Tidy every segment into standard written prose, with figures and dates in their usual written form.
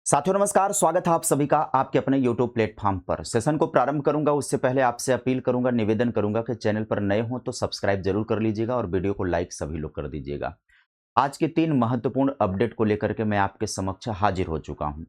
साथियों नमस्कार, स्वागत है आप सभी का आपके अपने YouTube प्लेटफॉर्म पर। सेशन को प्रारंभ करूंगा उससे पहले आपसे अपील करूंगा, निवेदन करूंगा कि चैनल पर नए हो तो सब्सक्राइब जरूर कर लीजिएगा और वीडियो को लाइक सभी लोग कर दीजिएगा। आज के 3 महत्वपूर्ण अपडेट को लेकर के मैं आपके समक्ष हाजिर हो चुका हूं।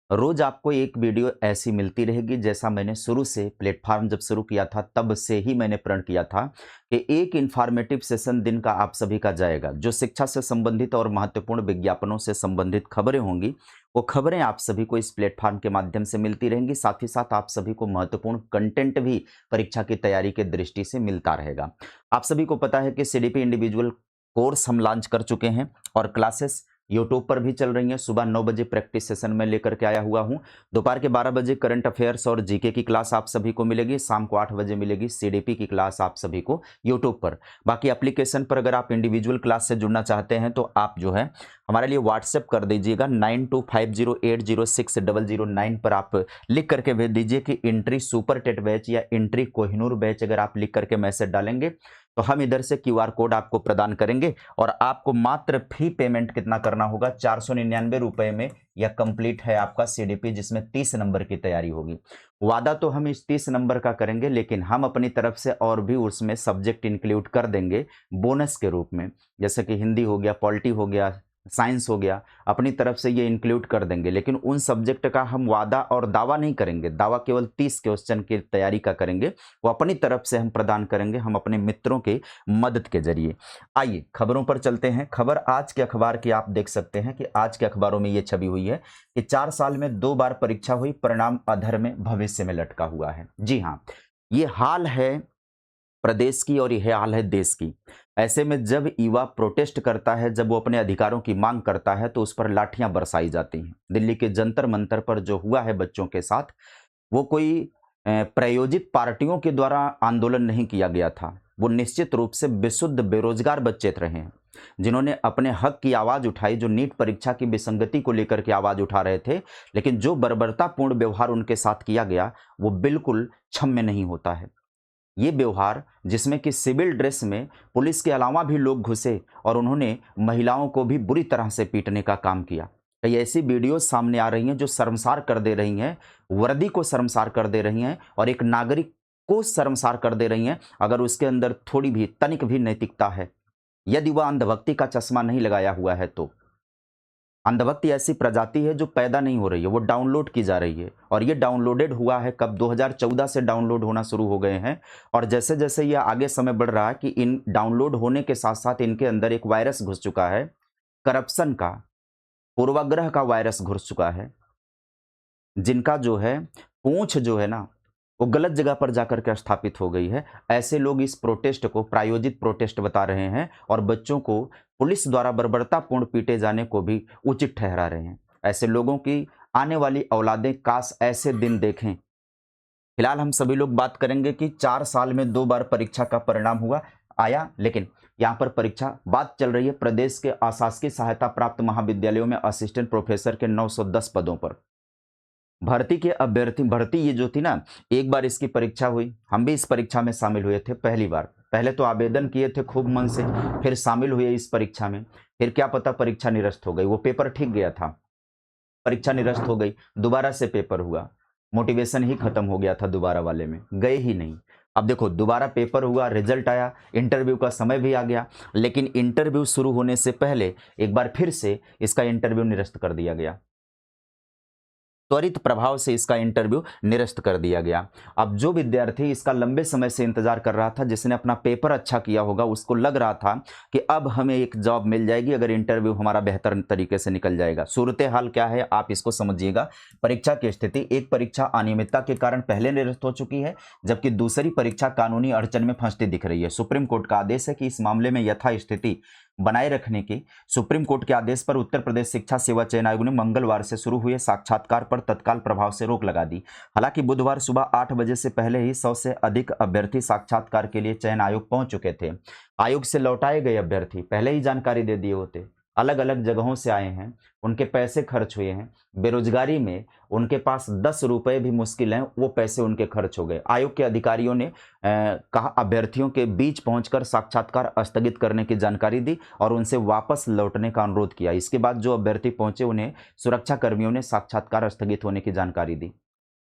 रोज आपको एक वीडियो ऐसी मिलती रहेगी जैसा मैंने शुरू से प्लेटफॉर्म जब शुरू किया था तब से ही मैंने प्रण किया था कि एक इंफॉर्मेटिव सेशन दिन का आप सभी का जाएगा। जो शिक्षा से संबंधित और महत्वपूर्ण विज्ञापनों से संबंधित खबरें होंगी वो खबरें आप सभी को इस प्लेटफॉर्म के माध्यम से मिलती रहेंगी। साथ ही साथ आप सभी को महत्वपूर्ण कंटेंट भी परीक्षा की तैयारी के दृष्टि से मिलता रहेगा। आप सभी को पता है कि सीडीपी इंडिविजुअल कोर्स हम लॉन्च कर चुके हैं और क्लासेस यूट्यूब पर भी चल रही हैं। सुबह 9 बजे प्रैक्टिस सेशन में लेकर के आया हुआ हूं। दोपहर के 12 बजे करंट अफेयर्स और जीके की क्लास आप सभी को मिलेगी। शाम को 8 बजे मिलेगी सीडीपी की क्लास आप सभी को यूट्यूब पर। बाकी एप्लीकेशन पर अगर आप इंडिविजुअल क्लास से जुड़ना चाहते हैं तो आप जो है हमारे लिए व्हाट्सएप कर दीजिएगा 9250806009 पर आप लिख करके भेज दीजिए कि एंट्री सुपर टेट बैच या एंट्री कोहिनूर बैच। अगर आप लिख करके मैसेज डालेंगे तो हम इधर से क्यूआर कोड आपको प्रदान करेंगे और आपको मात्र फी पेमेंट कितना करना होगा 499 रुपए में यह कंप्लीट है आपका सीडीपी, जिसमें 30 नंबर की तैयारी होगी। वादा तो हम इस 30 नंबर का करेंगे लेकिन हम अपनी तरफ से और भी उसमें सब्जेक्ट इंक्लूड कर देंगे बोनस के रूप में, जैसे कि हिंदी हो गया, पॉलिटी हो गया, साइंस हो गया, अपनी तरफ से ये इंक्लूड कर देंगे। लेकिन उन सब्जेक्ट का हम वादा और दावा नहीं करेंगे। दावा केवल 30 क्वेश्चन की तैयारी का करेंगे, वो अपनी तरफ से हम प्रदान करेंगे, हम अपने मित्रों के मदद के जरिए। आइए खबरों पर चलते हैं। खबर आज के अखबार की आप देख सकते हैं कि आज के अखबारों में ये छवि हुई है कि 4 साल में 2 बार परीक्षा हुई, परिणाम अधर में भविष्य में लटका हुआ है। जी हाँ, ये हाल है प्रदेश की और यह हाल है देश की। ऐसे में जब युवा प्रोटेस्ट करता है, जब वो अपने अधिकारों की मांग करता है तो उस पर लाठियां बरसाई जाती हैं। दिल्ली के जंतर मंतर पर जो हुआ है बच्चों के साथ, वो कोई प्रायोजित पार्टियों के द्वारा आंदोलन नहीं किया गया था। वो निश्चित रूप से बेसुध बेरोजगार बच्चे रहे हैं जिन्होंने अपने हक की आवाज उठाई, जो नीट परीक्षा की विसंगति को लेकर के आवाज उठा रहे थे। लेकिन जो बर्बरतापूर्ण व्यवहार उनके साथ किया गया वो बिल्कुल क्षम्य नहीं होता है। ये व्यवहार जिसमें कि सिविल ड्रेस में पुलिस के अलावा भी लोग घुसे और उन्होंने महिलाओं को भी बुरी तरह से पीटने का काम किया। कई ऐसी वीडियो सामने आ रही हैं जो शर्मसार कर दे रही हैं, वर्दी को शर्मसार कर दे रही हैं और एक नागरिक को शर्मसार कर दे रही हैं अगर उसके अंदर थोड़ी भी तनिक भी नैतिकता है, यदि वह अंधभक्ति का चश्मा नहीं लगाया हुआ है तो। अंधभक्ति ऐसी प्रजाति है जो पैदा नहीं हो रही है, वो डाउनलोड की जा रही है। और ये डाउनलोडेड हुआ है कब? 2014 से डाउनलोड होना शुरू हो गए हैं। और जैसे जैसे ये आगे समय बढ़ रहा है कि इन डाउनलोड होने के साथ साथ इनके अंदर एक वायरस घुस चुका है, करप्शन का, पूर्वाग्रह का वायरस घुस चुका है, जिनका जो है पूंछ जो है ना वो गलत जगह पर जाकर के स्थापित हो गई है। ऐसे लोग इस प्रोटेस्ट को प्रायोजित प्रोटेस्ट बता रहे हैं और बच्चों को पुलिस द्वारा बर्बरतापूर्ण पीटे जाने को भी उचित ठहरा रहे हैं। ऐसे लोगों की आने वाली औलादें काश ऐसे दिन देखें। फिलहाल हम सभी लोग बात करेंगे कि 4 साल में 2 बार परीक्षा का परिणाम हुआ आया, लेकिन यहाँ पर परीक्षा बात चल रही है प्रदेश के अशासकीय सहायता प्राप्त महाविद्यालयों में असिस्टेंट प्रोफेसर के 910 पदों पर भर्ती ये जो थी ना, एक बार इसकी परीक्षा हुई, हम भी इस परीक्षा में शामिल हुए थे पहली बार। पहले तो आवेदन किए थे खूब मन से, फिर शामिल हुए इस परीक्षा में, फिर क्या पता परीक्षा निरस्त हो गई। वो पेपर ठीक गया था, परीक्षा निरस्त हो गई, दोबारा से पेपर हुआ, मोटिवेशन ही खत्म हो गया था, दोबारा वाले में गए ही नहीं। अब देखो दोबारा पेपर हुआ, रिजल्ट आया, इंटरव्यू का समय भी आ गया, लेकिन इंटरव्यू शुरू होने से पहले एक बार फिर से इसका इंटरव्यू निरस्त कर दिया गया। त्वरित प्रभाव से इसका इंटरव्यू निरस्त कर दिया गया। अब जो विद्यार्थी इसका लंबे समय से इंतजार कर रहा था, जिसने अपना पेपर अच्छा किया होगा, उसको लग रहा था कि अब हमें एक जॉब मिल जाएगी अगर इंटरव्यू हमारा बेहतर तरीके से निकल जाएगा। सूरत हाल क्या है आप इसको समझिएगा। परीक्षा की स्थिति, एक परीक्षा अनियमितता के कारण पहले निरस्त हो चुकी है, जबकि दूसरी परीक्षा कानूनी अड़चन में फंसती दिख रही है। सुप्रीम कोर्ट का आदेश है कि इस मामले में यथास्थिति बनाए रखने की सुप्रीम कोर्ट के आदेश पर उत्तर प्रदेश शिक्षा सेवा चयन आयोग ने मंगलवार से शुरू हुए साक्षात्कार पर तत्काल प्रभाव से रोक लगा दी। हालांकि बुधवार सुबह 8 बजे से पहले ही 100 से अधिक अभ्यर्थी साक्षात्कार के लिए चयन आयोग पहुंच चुके थे। आयोग से लौटाए गए अभ्यर्थी पहले ही जानकारी दे दिए होते अलग अलग जगहों से आए हैं, उनके पैसे खर्च हुए हैं, बेरोजगारी में उनके पास 10 रुपए भी मुश्किल हैं, वो पैसे उनके खर्च हो गए। आयोग के अधिकारियों ने कहा अभ्यर्थियों के बीच पहुंचकर साक्षात्कार स्थगित करने की जानकारी दी और उनसे वापस लौटने का अनुरोध किया। इसके बाद जो अभ्यर्थी पहुंचे उन्हें सुरक्षा कर्मियों ने साक्षात्कार स्थगित होने की जानकारी दी।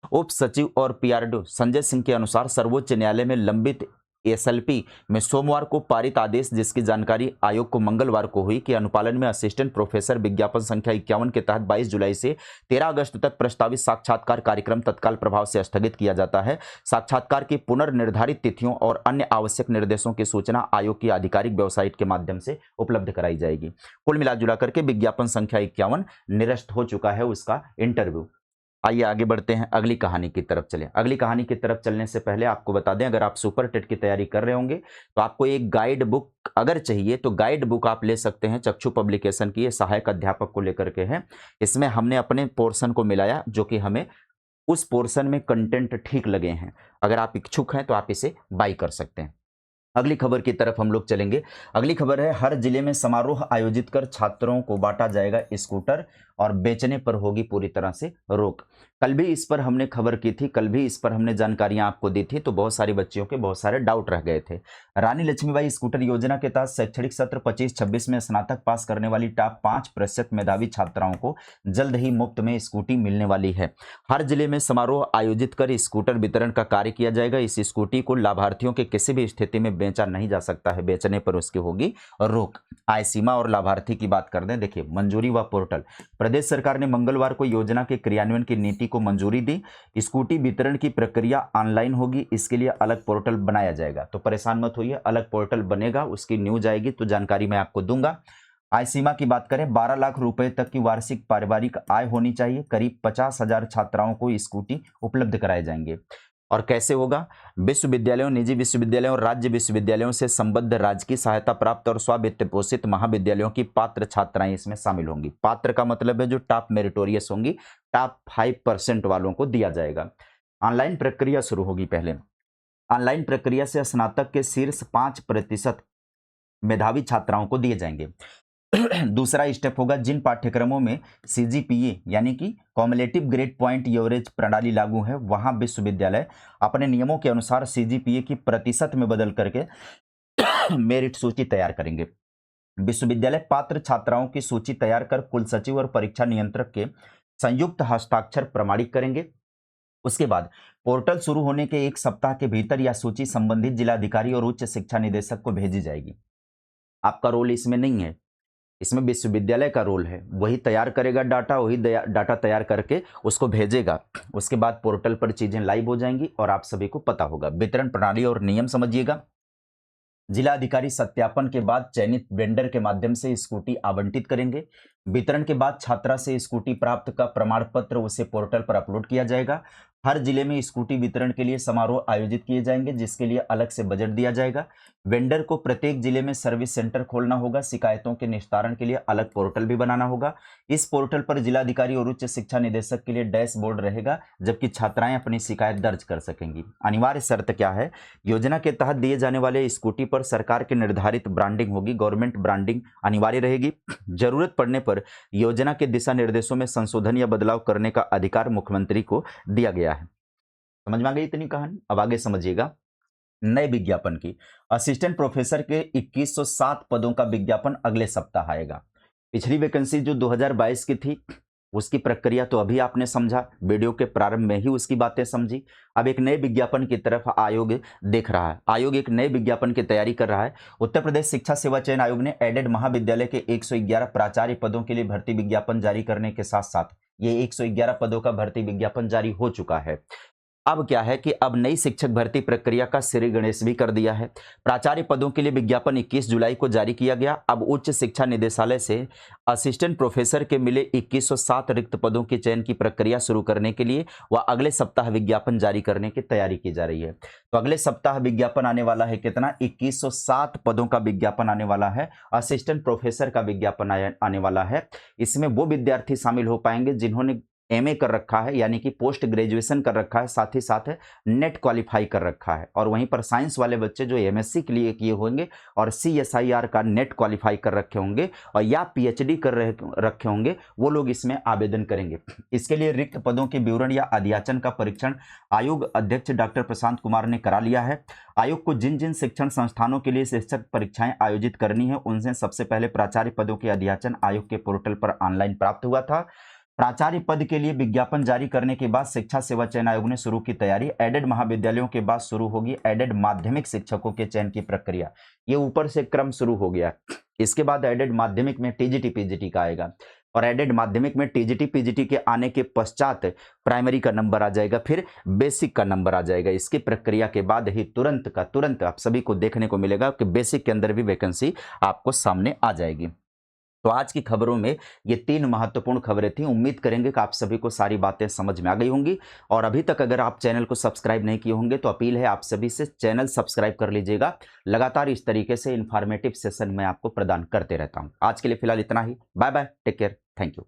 उप सचिव और पीआरडीओ संजय सिंह के अनुसार सर्वोच्च न्यायालय में लंबित एसएलपी में सोमवार को पारित आदेश, जिसकी जानकारी आयोग को मंगलवार को हुई, कि अनुपालन में असिस्टेंट प्रोफेसर विज्ञापन संख्या 51 के तहत 22 जुलाई से 13 अगस्त तक प्रस्तावित साक्षात्कार कार्यक्रम तत्काल प्रभाव से स्थगित किया जाता है। साक्षात्कार की पुनर्निर्धारित तिथियों और अन्य आवश्यक निर्देशों की सूचना आयोग की आधिकारिक वेबसाइट के माध्यम से उपलब्ध कराई जाएगी। कुल मिलाजुला करके विज्ञापन संख्या 51 निरस्त हो चुका है उसका इंटरव्यू। आइए आगे बढ़ते हैं, अगली कहानी की तरफ चलें। अगली कहानी की तरफ चलने से पहले आपको बता दें, अगर आप सुपर टेट की तैयारी कर रहे होंगे तो आपको एक गाइड बुक अगर चाहिए तो गाइड बुक आप ले सकते हैं। चक्षु पब्लिकेशन की, ये सहायक अध्यापक को लेकर के है। इसमें हमने अपने पोर्शन को मिलाया जो कि हमें उस पोर्शन में कंटेंट ठीक लगे हैं। अगर आप इच्छुक हैं तो आप इसे बाय कर सकते हैं। अगली खबर की तरफ हम लोग चलेंगे। अगली खबर है, हर जिले में समारोह आयोजित कर छात्रों को बांटा जाएगा स्कूटर और बेचने पर होगी पूरी तरह से रोक। कल भी इस पर हमने खबर की थी, कल भी इस पर हमने जानकारियां आपको दी थी, तो बहुत सारे बच्चियों के बहुत सारे डाउट रह गए थे। रानी लक्ष्मीबाई स्कूटर योजना के तहत शैक्षणिक सत्र 25-26 में स्नातक पास करने वाली टॉप 5% मेधावी छात्राओं को जल्द ही मुफ्त में स्कूटी मिलने वाली है। हर जिले में समारोह आयोजित कर स्कूटर वितरण का कार्य किया जाएगा। इस स्कूटी को लाभार्थियों के किसी भी स्थिति में बेचा नहीं जा सकता है, बेचने पर उसकी होगी रोक। आय सीमा और लाभार्थी की बात कर दें, देखिए मंजूरी व पोर्टल। प्रदेश सरकार ने मंगलवार को योजना के क्रियान्वयन की नीति को मंजूरी दी। स्कूटी वितरण की प्रक्रिया ऑनलाइन होगी, इसके लिए अलग पोर्टल बनाया जाएगा। तो परेशान मत होइए, अलग पोर्टल बनेगा, उसकी न्यूज आएगी तो जानकारी मैं आपको दूंगा। आय सीमा की बात करें, 12 लाख रुपए तक की वार्षिक पारिवारिक आय होनी चाहिए। करीब 50,000 छात्राओं को स्कूटी उपलब्ध कराए जाएंगे। और कैसे होगा? विश्वविद्यालयों, निजी विश्वविद्यालयों और राज्य विश्वविद्यालयों से संबद्ध राजकीय सहायता प्राप्त और स्वावित्त पोषित महाविद्यालयों की पात्र छात्राएं इसमें शामिल होंगी। पात्र का मतलब है जो टॉप मेरिटोरियस होंगी, टॉप 5% वालों को दिया जाएगा। ऑनलाइन प्रक्रिया शुरू होगी। पहले ऑनलाइन प्रक्रिया से स्नातक के शीर्ष 5% मेधावी छात्राओं को दिए जाएंगे। दूसरा स्टेप होगा, जिन पाठ्यक्रमों में सीजीपीए यानी कि कॉमुलेटिव ग्रेड पॉइंट एवरेज प्रणाली लागू है, वहां विश्वविद्यालय अपने नियमों के अनुसार सीजीपीए की प्रतिशत में बदल करके मेरिट सूची तैयार करेंगे। विश्वविद्यालय पात्र छात्राओं की सूची तैयार कर कुलसचिव और परीक्षा नियंत्रक के संयुक्त हस्ताक्षर प्रमाणित करेंगे। उसके बाद पोर्टल शुरू होने के 1 सप्ताह के भीतर यह सूची संबंधित जिलाधिकारी और उच्च शिक्षा निदेशक को भेजी जाएगी। आपका रोल इसमें नहीं है, इसमें विश्वविद्यालय का रोल है। वही तैयार करेगा डाटा, वही डाटा तैयार करके उसको भेजेगा। उसके बाद पोर्टल पर चीजें लाइव हो जाएंगी और आप सभी को पता होगा। वितरण प्रणाली और नियम समझिएगा। जिला अधिकारी सत्यापन के बाद चयनित वेंडर के माध्यम से स्कूटी आवंटित करेंगे। वितरण के बाद छात्रा से स्कूटी प्राप्त का प्रमाण पत्र उसे पोर्टल पर अपलोड किया जाएगा। हर जिले में स्कूटी वितरण के लिए समारोह आयोजित किए जाएंगे, जिसके लिए अलग से बजट दिया जाएगा। वेंडर को प्रत्येक जिले में सर्विस सेंटर खोलना होगा। शिकायतों के निस्तारण के लिए अलग पोर्टल भी बनाना होगा। इस पोर्टल पर जिलाधिकारी और उच्च शिक्षा निदेशक के लिए डैशबोर्ड रहेगा, जबकि छात्राएं अपनी शिकायत दर्ज कर सकेंगी। अनिवार्य शर्त क्या है? योजना के तहत दिए जाने वाले स्कूटी पर सरकार की निर्धारित ब्रांडिंग होगी, गवर्नमेंट ब्रांडिंग अनिवार्य रहेगी। जरूरत पड़ने पर योजना के दिशा निर्देशों में संशोधन या बदलाव करने का अधिकार मुख्यमंत्री को दिया गया है। समझ में आ गई इतनी कहानी? अब आगे समझिएगा। नए विज्ञापन की, असिस्टेंट प्रोफेसर के 2107 पदों का विज्ञापन अगले सप्ताह आएगा। पिछली वैकेंसी जो 2022 की थी उसकी प्रक्रिया तो अभी आपने समझा, वीडियो के प्रारंभ में ही उसकी बातें समझी। अब एक नए विज्ञापन की तरफ आयोग देख रहा है। आयोग एक नए विज्ञापन की तैयारी कर रहा है। उत्तर प्रदेश शिक्षा सेवा चयन आयोग ने एडेड महाविद्यालय के 111 प्राचार्य पदों के लिए भर्ती विज्ञापन जारी करने के साथ साथ ये 111 पदों का भर्ती विज्ञापन जारी हो चुका है। अब क्या है कि अब नई शिक्षक भर्ती प्रक्रिया का श्री गणेश भी कर दिया है। प्राचार्य पदों के लिए विज्ञापन 21 जुलाई को जारी किया गया। अब उच्च शिक्षा निदेशालय से असिस्टेंट प्रोफेसर के मिले 2107 रिक्त पदों के चयन की प्रक्रिया शुरू करने के लिए वह अगले सप्ताह विज्ञापन जारी करने की तैयारी की जा रही है। तो अगले सप्ताह विज्ञापन आने वाला है कितना? 2107 पदों का विज्ञापन आने वाला है। असिस्टेंट प्रोफेसर का विज्ञापन आने वाला है। इसमें वो विद्यार्थी शामिल हो पाएंगे जिन्होंने एमए कर रखा है यानी कि पोस्ट ग्रेजुएशन कर रखा है, साथ ही साथ नेट क्वालिफाई कर रखा है। और वहीं पर साइंस वाले बच्चे जो एमएससी के लिए किए होंगे और सीएसआईआर का नेट क्वालिफाई कर रखे होंगे और या पीएचडी कर रखे होंगे, वो लोग इसमें आवेदन करेंगे। इसके लिए रिक्त पदों के विवरण या अध्याचन का परीक्षण आयोग अध्यक्ष डॉक्टर प्रशांत कुमार ने करा लिया है। आयोग को जिन जिन शिक्षण संस्थानों के लिए शिक्षक परीक्षाएं आयोजित करनी है, उनसे सबसे पहले प्राचार्य पदों के अध्याचन आयोग के पोर्टल पर ऑनलाइन प्राप्त हुआ था। प्राचार्य पद के लिए विज्ञापन जारी करने के बाद शिक्षा सेवा चयन आयोग ने शुरू की तैयारी। एडेड महाविद्यालयों के बाद शुरू होगी एडेड माध्यमिक शिक्षकों के चयन की प्रक्रिया। ये ऊपर से क्रम शुरू हो गया। इसके बाद एडेड माध्यमिक में टीजीटी पीजीटी का आएगा और एडेड माध्यमिक में टीजीटी पीजीटी के आने के पश्चात प्राइमरी का नंबर आ जाएगा, फिर बेसिक का नंबर आ जाएगा। इसकी प्रक्रिया के बाद ही तुरंत आप सभी को देखने को मिलेगा कि बेसिक के अंदर भी वैकेंसी आपको सामने आ जाएगी। तो आज की खबरों में ये 3 महत्वपूर्ण खबरें थी। उम्मीद करेंगे कि आप सभी को सारी बातें समझ में आ गई होंगी। और अभी तक अगर आप चैनल को सब्सक्राइब नहीं किए होंगे तो अपील है आप सभी से, चैनल सब्सक्राइब कर लीजिएगा। लगातार इस तरीके से इंफॉर्मेटिव सेशन मैं आपको प्रदान करते रहता हूं। आज के लिए फिलहाल इतना ही। Bye bye, take care, thank you.